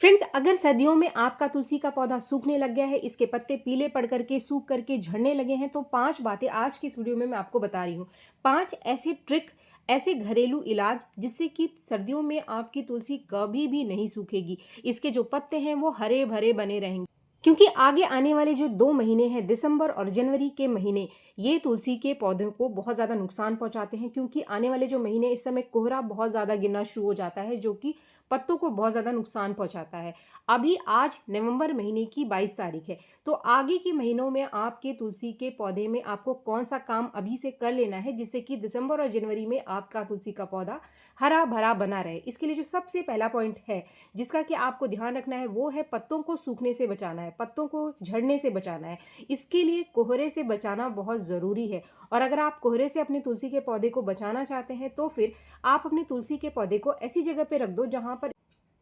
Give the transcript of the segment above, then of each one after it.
Friends, अगर सर्दियों में आपका तुलसी का पौधा सूखने लग गया है, इसके पत्ते पीले पड़ करके सूख करके झड़ने लगे हैं, तो 5 बातें आज की इस वीडियो में मैं आपको बता रही हूँ। 5 ऐसे ट्रिक, ऐसे घरेलू इलाज जिससे कि सर्दियों में आपकी तुलसी कभी भी नहीं सूखेगी। इसके जो पत्ते हैं वो हरे भरे बने रहेंगे, क्योंकि आगे आने वाले जो 2 महीने हैं, दिसंबर और जनवरी के महीने, ये तुलसी के पौधों को बहुत ज़्यादा नुकसान पहुंचाते हैं। क्योंकि आने वाले जो महीने, इस समय कोहरा बहुत ज़्यादा गिरना शुरू हो जाता है, जो कि पत्तों को बहुत ज़्यादा नुकसान पहुंचाता है। अभी आज नवंबर महीने की 22 तारीख है, तो आगे के महीनों में आपके तुलसी के पौधे में आपको कौन सा काम अभी से कर लेना है जिससे कि दिसंबर और जनवरी में आपका तुलसी का पौधा हरा भरा बना रहे। इसके लिए जो सबसे पहला पॉइंट है जिसका कि आपको ध्यान रखना है, वो है पत्तों को सूखने से बचाना है, पत्तों को झड़ने से बचाना है। इसके लिए कोहरे से बचाना बहुत ज़रूरी है। और अगर आप कोहरे से अपने तुलसी के पौधे को बचाना चाहते हैं तो फिर आप अपने तुलसी के पौधे को ऐसी जगह पे रख दो जहां पर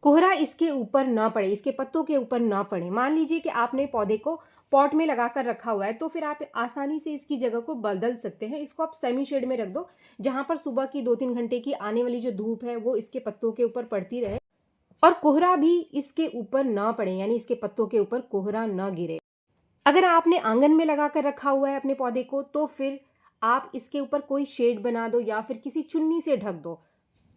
कोहरा इसके ऊपर ना पड़े, इसके पत्तों के ऊपर ना पड़े। मान लीजिए कि आपने पौधे को पॉट में लगाकर रखा हुआ है, तो फिर आप आसानी से इसकी जगह को बदल सकते हैं। इसको आप सेमी शेड में रख दो, जहां पर सुबह की 2-3 घंटे की आने वाली जो धूप है वो इसके पत्तों के ऊपर पड़ती रहे और कोहरा भी इसके ऊपर ना पड़े, यानी इसके पत्तों के ऊपर कोहरा ना गिरे। अगर आपने आंगन में लगाकर रखा हुआ है अपने पौधे को, तो फिर आप इसके ऊपर कोई शेड बना दो या फिर किसी चुन्नी से ढक दो।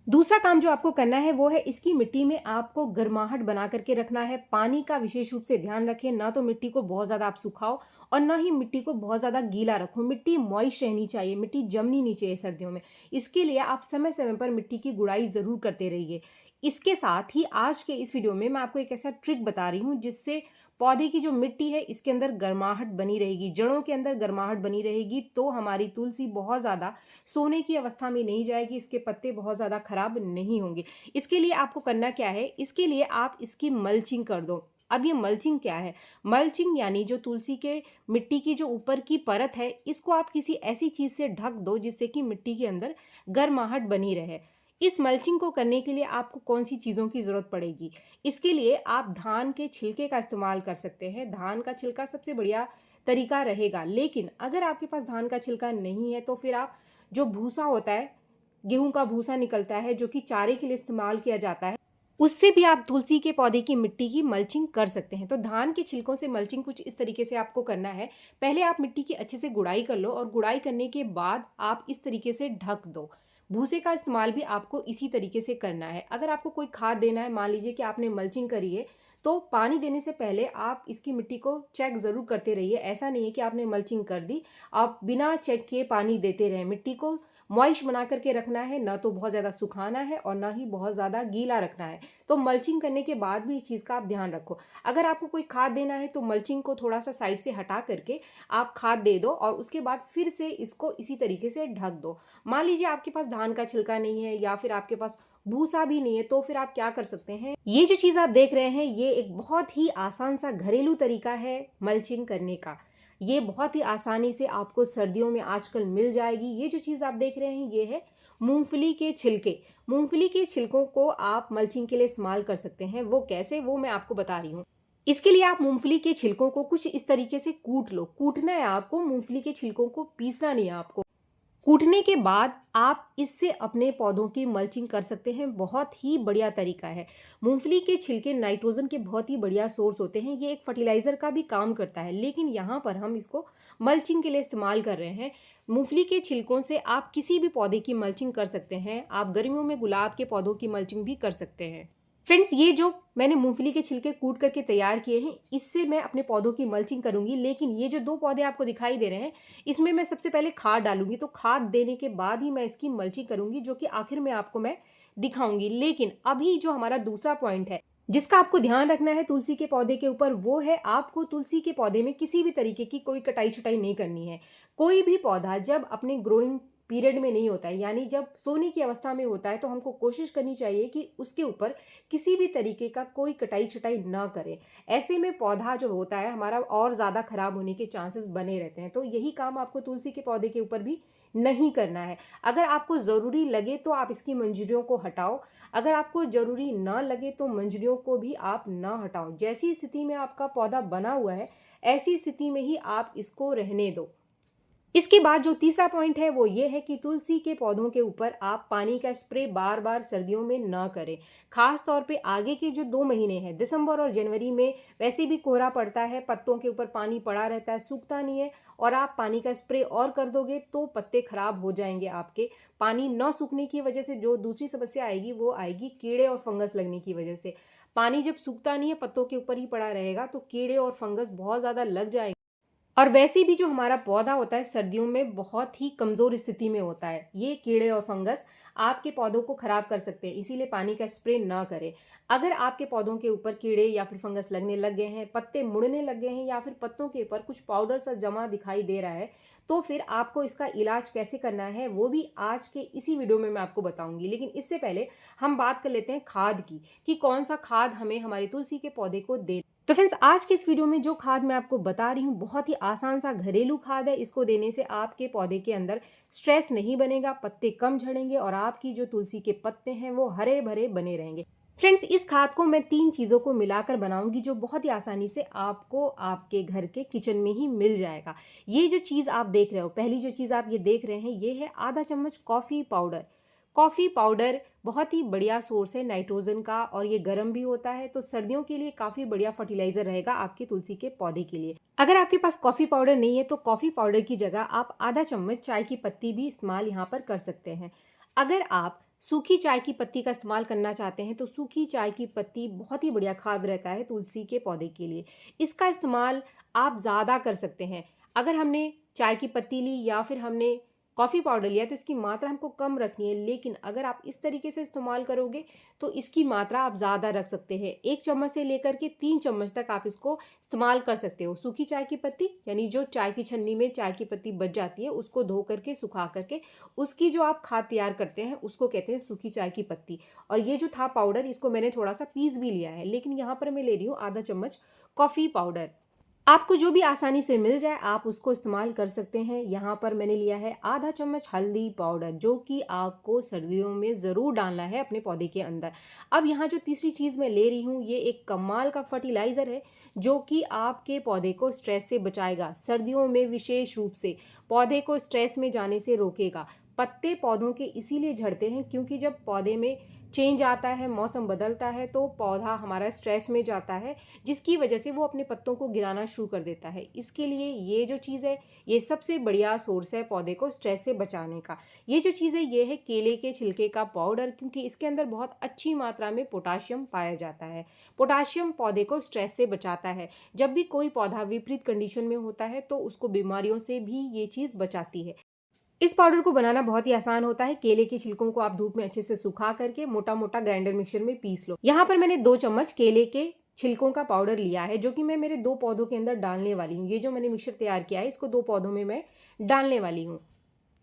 दूसरा काम जो आपको करना है वो है, इसकी मिट्टी में आपको गर्माहट बना करके रखना है। पानी का विशेष रूप से ध्यान रखें, ना तो मिट्टी को बहुत ज़्यादा आप सुखाओ और ना ही मिट्टी को बहुत ज़्यादा गीला रखो। मिट्टी मॉइस्ट रहनी चाहिए, मिट्टी जमनी नहीं चाहिए सर्दियों में। इसके लिए आप समय समय पर मिट्टी की गुड़ाई ज़रूर करते रहिए। इसके साथ ही आज के इस वीडियो में मैं आपको एक ऐसा ट्रिक बता रही हूँ जिससे पौधे की जो मिट्टी है इसके अंदर गर्माहट बनी रहेगी, जड़ों के अंदर गर्माहट बनी रहेगी, तो हमारी तुलसी बहुत ज़्यादा सोने की अवस्था में नहीं जाएगी, इसके पत्ते बहुत ज़्यादा खराब नहीं होंगे। इसके लिए आपको करना क्या है, इसके लिए आप इसकी मल्चिंग कर दो। अब ये मल्चिंग क्या है? मल्चिंग यानी जो तुलसी के मिट्टी की जो ऊपर की परत है, इसको आप किसी ऐसी चीज़ से ढक दो जिससे कि मिट्टी के अंदर गर्माहट बनी रहे। इस मल्चिंग को करने के लिए आपको कौन सी चीज़ों की ज़रूरत पड़ेगी? इसके लिए आप धान के छिलके का इस्तेमाल कर सकते हैं। धान का छिलका सबसे बढ़िया तरीका रहेगा, लेकिन अगर आपके पास धान का छिलका नहीं है तो फिर आप जो भूसा होता है, गेहूं का भूसा निकलता है जो कि चारे के लिए इस्तेमाल किया जाता है, उससे भी आप तुलसी के पौधे की मिट्टी की मल्चिंग कर सकते हैं। तो धान के छिलकों से मल्चिंग कुछ इस तरीके से आपको करना है। पहले आप मिट्टी की अच्छे से गुड़ाई कर लो और गुड़ाई करने के बाद आप इस तरीके से ढक दो। भूसे का इस्तेमाल भी आपको इसी तरीके से करना है। अगर आपको कोई खाद देना है, मान लीजिए कि आपने मल्चिंग करी है, तो पानी देने से पहले आप इसकी मिट्टी को चेक ज़रूर करते रहिए। ऐसा नहीं है कि आपने मल्चिंग कर दी, आप बिना चेक किए पानी देते रहें। मिट्टी को मॉइस्ट बना करके रखना है, ना तो बहुत ज़्यादा सुखाना है और ना ही बहुत ज़्यादा गीला रखना है। तो मल्चिंग करने के बाद भी इस चीज़ का आप ध्यान रखो। अगर आपको कोई खाद देना है तो मल्चिंग को थोड़ा सा साइड से हटा करके आप खाद दे दो और उसके बाद फिर से इसको इसी तरीके से ढक दो। मान लीजिए आपके पास धान का छिलका नहीं है या फिर आपके पास भूसा भी नहीं है, तो फिर आप क्या कर सकते हैं, ये जो चीज़ आप देख रहे हैं ये एक बहुत ही आसान सा घरेलू तरीका है मल्चिंग करने का। ये बहुत ही आसानी से आपको सर्दियों में आजकल मिल जाएगी। ये जो चीज़ आप देख रहे हैं ये है मूंगफली के छिलके। मूंगफली के छिलकों को आप मल्चिंग के लिए इस्तेमाल कर सकते हैं। वो कैसे, वो मैं आपको बता रही हूँ। इसके लिए आप मूंगफली के छिलकों को कुछ इस तरीके से कूट लो। कूटना है आपको, मूंगफली के छिलकों को पीसना नहीं है आपको। कूटने के बाद आप इससे अपने पौधों की मल्चिंग कर सकते हैं। बहुत ही बढ़िया तरीका है। मूंगफली के छिलके नाइट्रोजन के बहुत ही बढ़िया सोर्स होते हैं। ये एक फर्टिलाइजर का भी काम करता है, लेकिन यहाँ पर हम इसको मल्चिंग के लिए इस्तेमाल कर रहे हैं। मूंगफली के छिलकों से आप किसी भी पौधे की मल्चिंग कर सकते हैं। आप गर्मियों में गुलाब के पौधों की मल्चिंग भी कर सकते हैं। फ्रेंड्स, ये जो मैंने मूंगफली के छिलके कूट करके तैयार किए हैं, इससे मैं अपने पौधों की मल्चिंग करूंगी। लेकिन ये जो 2 पौधे आपको दिखाई दे रहे हैं, इसमें मैं सबसे पहले खाद डालूंगी। तो खाद देने के बाद ही मैं इसकी मल्चिंग करूंगी, जो कि आखिर में आपको मैं दिखाऊंगी। लेकिन अभी जो हमारा दूसरा पॉइंट है जिसका आपको ध्यान रखना है तुलसी के पौधे के ऊपर, वो है आपको तुलसी के पौधे में किसी भी तरीके की कोई कटाई छटाई नहीं करनी है। कोई भी पौधा जब अपने ग्रोइंग पीरियड में नहीं होता है, यानी जब सोने की अवस्था में होता है, तो हमको कोशिश करनी चाहिए कि उसके ऊपर किसी भी तरीके का कोई कटाई छटाई ना करें। ऐसे में पौधा जो होता है हमारा और ज़्यादा खराब होने के चांसेस बने रहते हैं। तो यही काम आपको तुलसी के पौधे के ऊपर भी नहीं करना है। अगर आपको ज़रूरी लगे तो आप इसकी मंजरियों को हटाओ, अगर आपको ज़रूरी ना लगे तो मंजरियों को भी आप ना हटाओ। जैसी स्थिति में आपका पौधा बना हुआ है, ऐसी स्थिति में ही आप इसको रहने दो। इसके बाद जो तीसरा पॉइंट है वो ये है कि तुलसी के पौधों के ऊपर आप पानी का स्प्रे बार बार सर्दियों में ना करें। खास तौर पे आगे के जो 2 महीने हैं, दिसंबर और जनवरी में वैसे भी कोहरा पड़ता है, पत्तों के ऊपर पानी पड़ा रहता है, सूखता नहीं है, और आप पानी का स्प्रे और कर दोगे तो पत्ते खराब हो जाएंगे आपके। पानी न सूखने की वजह से जो दूसरी समस्या आएगी वो आएगी कीड़े और फंगस लगने की वजह से। पानी जब सूखता नहीं है, पत्तों के ऊपर ही पड़ा रहेगा, तो कीड़े और फंगस बहुत ज़्यादा लग जाएंगे। और वैसे भी जो हमारा पौधा होता है सर्दियों में बहुत ही कमज़ोर स्थिति में होता है। ये कीड़े और फंगस आपके पौधों को खराब कर सकते हैं, इसीलिए पानी का स्प्रे ना करें। अगर आपके पौधों के ऊपर कीड़े या फिर फंगस लगने लग गए हैं, पत्ते मुड़ने लग गए हैं, या फिर पत्तों के ऊपर कुछ पाउडर सा जमा दिखाई दे रहा है, तो फिर आपको इसका इलाज कैसे करना है वो भी आज के इसी वीडियो में मैं आपको बताऊंगी। लेकिन इससे पहले हम बात कर लेते हैं खाद की, कि कौन सा खाद हमें हमारे तुलसी के पौधे को दे। तो फ्रेंड्स, आज के इस वीडियो में जो खाद मैं आपको बता रही हूँ बहुत ही आसान सा घरेलू खाद है। इसको देने से आपके पौधे के अंदर स्ट्रेस नहीं बनेगा, पत्ते कम झड़ेंगे और आपकी जो तुलसी के पत्ते हैं वो हरे भरे बने रहेंगे। फ्रेंड्स, इस खाद को मैं 3 चीज़ों को मिलाकर बनाऊंगी जो बहुत ही आसानी से आपको आपके घर के किचन में ही मिल जाएगा। ये जो चीज़ आप देख रहे हो, पहली जो चीज़ आप ये देख रहे हैं, ये है आधा चम्मच कॉफ़ी पाउडर। कॉफ़ी पाउडर बहुत ही बढ़िया सोर्स है नाइट्रोजन का, और ये गर्म भी होता है, तो सर्दियों के लिए काफ़ी बढ़िया फर्टिलाइजर रहेगा आपके तुलसी के पौधे के लिए। अगर आपके पास कॉफ़ी पाउडर नहीं है तो कॉफ़ी पाउडर की जगह आप आधा चम्मच चाय की पत्ती भी इस्तेमाल यहाँ पर कर सकते हैं। अगर आप सूखी चाय की पत्ती का इस्तेमाल करना चाहते हैं तो सूखी चाय की पत्ती बहुत ही बढ़िया खाद रहता है तुलसी के पौधे के लिए। इसका इस्तेमाल आप ज़्यादा कर सकते हैं। अगर हमने चाय की पत्ती ली या फिर हमने कॉफ़ी पाउडर लिया तो इसकी मात्रा हमको कम रखनी है, लेकिन अगर आप इस तरीके से इस्तेमाल करोगे तो इसकी मात्रा आप ज़्यादा रख सकते हैं। 1 चम्मच से लेकर के 3 चम्मच तक आप इसको इस्तेमाल कर सकते हो। सूखी चाय की पत्ती, यानी जो चाय की छन्नी में चाय की पत्ती बच जाती है उसको धो करके सुखा करके उसकी जो आप खाद तैयार करते हैं उसको कहते हैं सूखी चाय की पत्ती। और ये जो था पाउडर, इसको मैंने थोड़ा सा पीस भी लिया है, लेकिन यहाँ पर मैं ले रही हूँ आधा चम्मच कॉफ़ी पाउडर। आपको जो भी आसानी से मिल जाए आप उसको इस्तेमाल कर सकते हैं। यहाँ पर मैंने लिया है आधा चम्मच हल्दी पाउडर, जो कि आपको सर्दियों में ज़रूर डालना है अपने पौधे के अंदर। अब यहाँ जो तीसरी चीज़ मैं ले रही हूँ, ये एक कमाल का फर्टिलाइज़र है जो कि आपके पौधे को स्ट्रेस से बचाएगा। सर्दियों में विशेष रूप से पौधे को स्ट्रेस में जाने से रोकेगा। पत्ते पौधों के इसीलिए झड़ते हैं क्योंकि जब पौधे में चेंज आता है, मौसम बदलता है, तो पौधा हमारा स्ट्रेस में जाता है, जिसकी वजह से वो अपने पत्तों को गिराना शुरू कर देता है। इसके लिए ये जो चीज़ है, ये सबसे बढ़िया सोर्स है पौधे को स्ट्रेस से बचाने का। ये जो चीज़ है ये है केले के छिलके का पाउडर, क्योंकि इसके अंदर बहुत अच्छी मात्रा में पोटाशियम पाया जाता है। पोटाशियम पौधे को स्ट्रेस से बचाता है। जब भी कोई पौधा विपरीत कंडीशन में होता है तो उसको बीमारियों से भी ये चीज़ बचाती है। इस पाउडर को बनाना बहुत ही आसान होता है। केले के छिलकों को आप धूप में अच्छे से सुखा करके मोटा मोटा ग्राइंडर मिक्सर में पीस लो। यहाँ पर मैंने 2 चम्मच केले के छिलकों का पाउडर लिया है, जो कि मैं मेरे 2 पौधों के अंदर डालने वाली हूँ। ये जो मैंने मिक्सर तैयार किया है इसको 2 पौधों में मैं डालने वाली हूँ।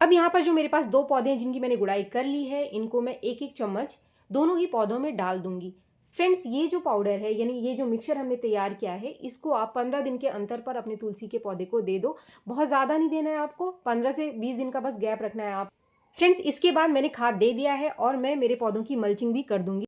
अब यहाँ पर जो मेरे पास 2 पौधे हैं जिनकी मैंने गुड़ाई कर ली है, इनको मैं 1-1 चम्मच दोनों ही पौधों में डाल दूंगी। फ्रेंड्स, ये जो पाउडर है, यानी ये जो मिक्सचर हमने तैयार किया है, इसको आप 15 दिन के अंतर पर अपने तुलसी के पौधे को दे दो। बहुत ज़्यादा नहीं देना है आपको, 15 से 20 दिन का बस गैप रखना है आप। फ्रेंड्स, इसके बाद मैंने खाद दे दिया है और मैं मेरे पौधों की मल्चिंग भी कर दूंगी।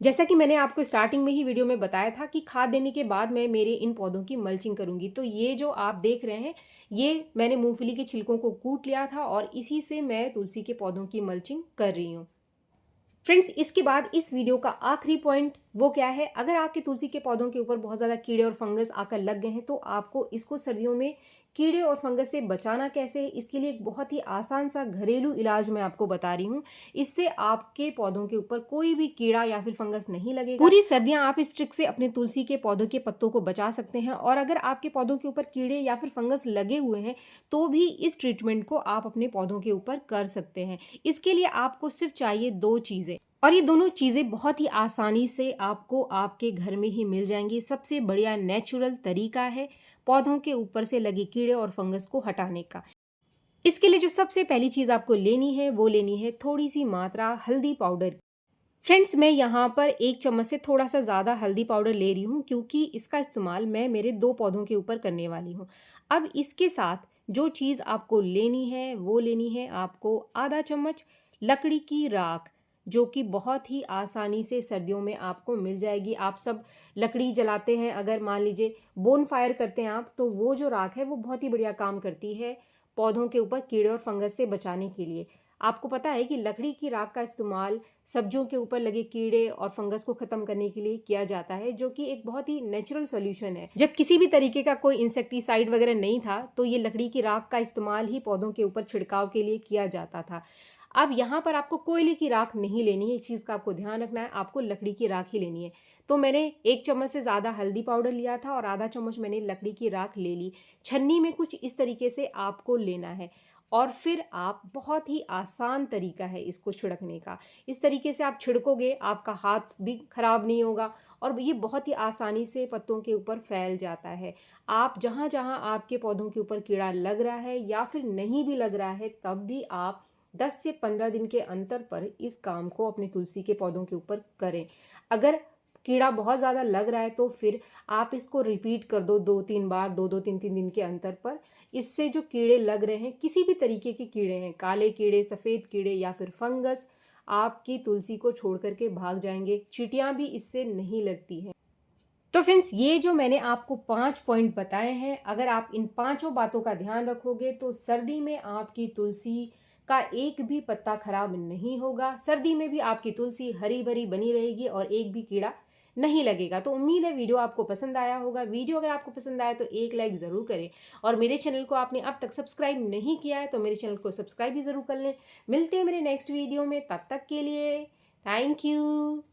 जैसा कि मैंने आपको स्टार्टिंग में ही वीडियो में बताया था कि खाद देने के बाद मैं मेरे इन पौधों की मल्चिंग करूंगी। तो ये जो आप देख रहे हैं, ये मैंने मूंगफली के छिलकों को कूट लिया था और इसी से मैं तुलसी के पौधों की मल्चिंग कर रही हूँ। फ्रेंड्स, इसके बाद इस वीडियो का आखिरी पॉइंट वो क्या है, अगर आपके तुलसी के पौधों के ऊपर बहुत ज़्यादा कीड़े और फंगस आकर लग गए हैं तो आपको इसको सर्दियों में कीड़े और फंगस से बचाना कैसे है, इसके लिए एक बहुत ही आसान सा घरेलू इलाज मैं आपको बता रही हूँ। इससे आपके पौधों के ऊपर कोई भी कीड़ा या फिर फंगस नहीं लगेगा। पूरी सर्दियां आप इस ट्रिक से अपने तुलसी के पौधों के पत्तों को बचा सकते हैं। और अगर आपके पौधों के ऊपर कीड़े या फिर फंगस लगे हुए हैं तो भी इस ट्रीटमेंट को आप अपने पौधों के ऊपर कर सकते हैं। इसके लिए आपको सिर्फ चाहिए 2 चीज़ें, और ये दोनों चीज़ें बहुत ही आसानी से आपको आपके घर में ही मिल जाएंगी। सबसे बढ़िया नेचुरल तरीका है पौधों के ऊपर से लगे कीड़े और फंगस को हटाने का। इसके लिए जो सबसे पहली चीज़ आपको लेनी है वो लेनी है थोड़ी सी मात्रा हल्दी पाउडर। फ्रेंड्स, मैं यहाँ पर 1 चम्मच से थोड़ा सा ज़्यादा हल्दी पाउडर ले रही हूँ क्योंकि इसका इस्तेमाल मैं मेरे 2 पौधों के ऊपर करने वाली हूँ। अब इसके साथ जो चीज़ आपको लेनी है वो लेनी है आपको आधा चम्मच लकड़ी की राख, जो कि बहुत ही आसानी से सर्दियों में आपको मिल जाएगी। आप सब लकड़ी जलाते हैं, अगर मान लीजिए बोन फायर करते हैं आप, तो वो जो राख है वो बहुत ही बढ़िया काम करती है पौधों के ऊपर कीड़े और फंगस से बचाने के लिए। आपको पता है कि लकड़ी की राख का इस्तेमाल सब्जियों के ऊपर लगे कीड़े और फंगस को खत्म करने के लिए किया जाता है, जो कि एक बहुत ही नेचुरल सॉल्यूशन है। जब किसी भी तरीके का कोई इंसेक्टिसाइड वगैरह नहीं था तो ये लकड़ी की राख का इस्तेमाल ही पौधों के ऊपर छिड़काव के लिए किया जाता था। अब यहाँ पर आपको कोयले की राख नहीं लेनी है, इस चीज़ का आपको ध्यान रखना है, आपको लकड़ी की राख ही लेनी है। तो मैंने 1 चम्मच से ज़्यादा हल्दी पाउडर लिया था और आधा चम्मच मैंने लकड़ी की राख ले ली। छन्नी में कुछ इस तरीके से आपको लेना है और फिर आप, बहुत ही आसान तरीका है इसको छिड़कने का। इस तरीके से आप छिड़कोगे, आपका हाथ भी खराब नहीं होगा और ये बहुत ही आसानी से पत्तों के ऊपर फैल जाता है। आप जहाँ जहाँ आपके पौधों के ऊपर कीड़ा लग रहा है या फिर नहीं भी लग रहा है, तब भी आप 10 से 15 दिन के अंतर पर इस काम को अपने तुलसी के पौधों के ऊपर करें। अगर कीड़ा बहुत ज़्यादा लग रहा है तो फिर आप इसको रिपीट कर दो 2-3 बार, 2-2 3-3 दिन के अंतर पर। इससे जो कीड़े लग रहे हैं, किसी भी तरीके के कीड़े हैं, काले कीड़े, सफ़ेद कीड़े या फिर फंगस, आपकी तुलसी को छोड़ करके भाग जाएंगे। चींटियाँ भी इससे नहीं लगती हैं। तो फ्रेंड्स, ये जो मैंने आपको 5 पॉइंट बताए हैं, अगर आप इन पांचों बातों का ध्यान रखोगे तो सर्दी में आपकी तुलसी का एक भी पत्ता खराब नहीं होगा। सर्दी में भी आपकी तुलसी हरी भरी बनी रहेगी और एक भी कीड़ा नहीं लगेगा। तो उम्मीद है वीडियो आपको पसंद आया होगा। वीडियो अगर आपको पसंद आया तो एक लाइक ज़रूर करें और मेरे चैनल को आपने अब तक सब्सक्राइब नहीं किया है तो मेरे चैनल को सब्सक्राइब भी ज़रूर कर लें। मिलते हैं मेरे नेक्स्ट वीडियो में, तब तक के लिए थैंक यू।